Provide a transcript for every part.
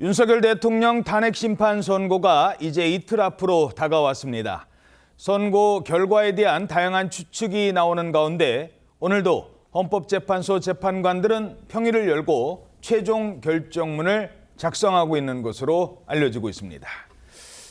윤석열 대통령 탄핵 심판 선고가 이제 이틀 앞으로 다가왔습니다. 선고 결과에 대한 다양한 추측이 나오는 가운데 오늘도 헌법재판소 재판관들은 평일을 열고 최종 결정문을 작성하고 있는 것으로 알려지고 있습니다.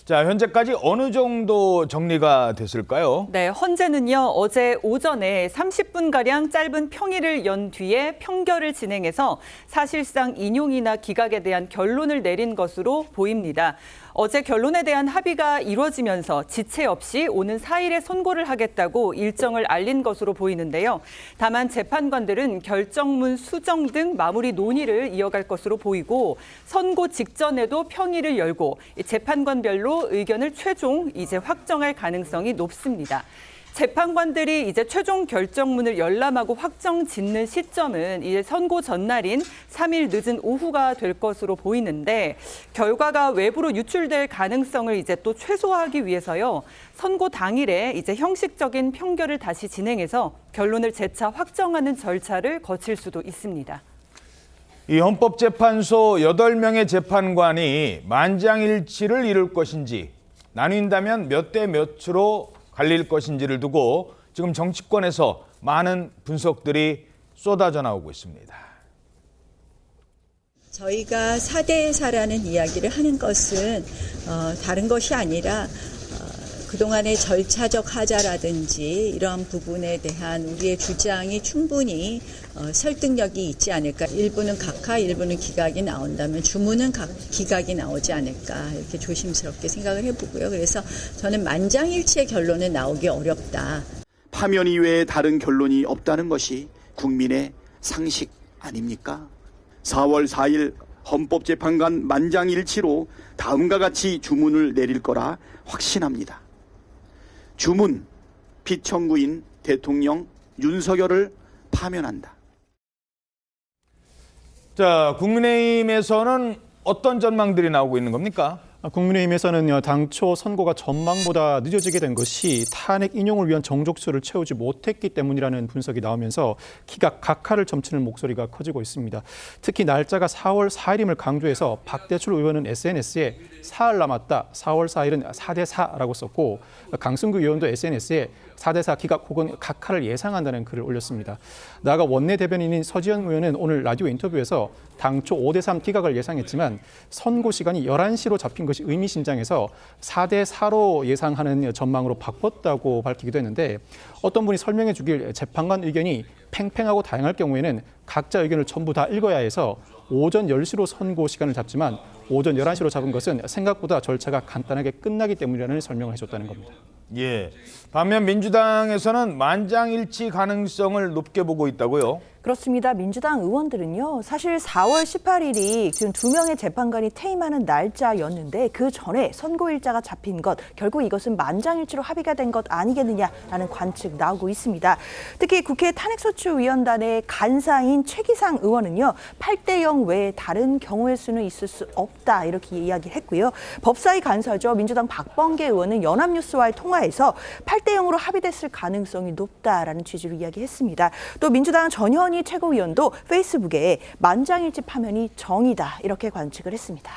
자, 현재까지 어느 정도 정리가 됐을까요? 네, 헌재는요, 어제 오전에 30분가량 짧은 평일을 연 뒤에 평결을 진행해서 사실상 인용이나 기각에 대한 결론을 내린 것으로 보입니다. 어제 결론에 대한 합의가 이루어지면서 지체 없이 오는 4일에 선고를 하겠다고 일정을 알린 것으로 보이는데요. 다만 재판관들은 결정문 수정 등 마무리 논의를 이어갈 것으로 보이고 선고 직전에도 평일을 열고 재판관별로 의견을 최종 이제 확정할 가능성이 높습니다. 재판관들이 이제 최종 결정문을 열람하고 확정 짓는 시점은 이제 선고 전날인 3일 늦은 오후가 될 것으로 보이는데 결과가 외부로 유출될 가능성을 이제 또 최소화하기 위해서요. 선고 당일에 이제 형식적인 평결을 다시 진행해서 결론을 재차 확정하는 절차를 거칠 수도 있습니다. 이 헌법재판소 8명의 재판관이 만장일치를 이룰 것인지 나뉜다면 몇 대 몇으로 갈릴 것인지를 두고 지금 정치권에서 많은 분석들이 쏟아져 나오고 있습니다. 저희가 4대 4라는 이야기를 하는 것은 다른 것이 아니라 그동안의 절차적 하자라든지 이런 부분에 대한 우리의 주장이 충분히 설득력이 있지 않을까. 일부는 각하, 일부는 기각이 나온다면 주문은 기각이 나오지 않을까 이렇게 조심스럽게 생각을 해보고요. 그래서 저는 만장일치의 결론은 나오기 어렵다. 파면 이외에 다른 결론이 없다는 것이 국민의 상식 아닙니까? 4월 4일 헌법재판관 만장일치로 다음과 같이 주문을 내릴 거라 확신합니다. 주문, 피청구인 대통령 윤석열을 파면한다. 자, 국민의힘에서는 어떤 전망들이 나오고 있는 겁니까? 국민의힘에서는 당초 선고가 전망보다 늦어지게 된 것이 탄핵 인용을 위한 정족수를 채우지 못했기 때문이라는 분석이 나오면서 기각 각하를 점치는 목소리가 커지고 있습니다. 특히 날짜가 4월 4일임을 강조해서 박대출 의원은 SNS에 사흘 남았다, 4월 4일은 4대 4라고 썼고 강승규 의원도 SNS에 4대 4 기각 혹은 각하를 예상한다는 글을 올렸습니다. 나아가 원내대변인인 서지현 의원은 오늘 라디오 인터뷰에서 당초 5대 3 기각을 예상했지만 선고 시간이 11시로 잡힌 것이 의미심장해서 4대 4로 예상하는 전망으로 바꿨다고 밝히기도 했는데 어떤 분이 설명해 주길 재판관 의견이 팽팽하고 다양할 경우에는 각자 의견을 전부 다 읽어야 해서 오전 10시로 선고 시간을 잡지만 오전 11시로 잡은 것은 생각보다 절차가 간단하게 끝나기 때문이라는 설명을 해줬다는 겁니다. 예. 반면 민주당에서는 만장일치 가능성을 높게 보고 있다고요? 그렇습니다. 민주당 의원들은요. 사실 4월 18일이 지금 2명의 재판관이 퇴임하는 날짜였는데 그 전에 선고일자가 잡힌 것, 결국 이것은 만장일치로 합의가 된 것 아니겠느냐라는 관측 나오고 있습니다. 특히 국회 탄핵소추위원단의 간사인 최기상 의원은요. 8대 0 외에 다른 경우의 수는 있을 수 없다 이렇게 이야기했고요. 법사위 간사죠. 민주당 박범계 의원은 연합뉴스와의 통화에서 8대 0으로 합의됐을 가능성이 높다라는 취지로 이야기했습니다. 또 민주당 전현희 최고위원도 페이스북에 만장일치 파면이 정의다 이렇게 관측을 했습니다.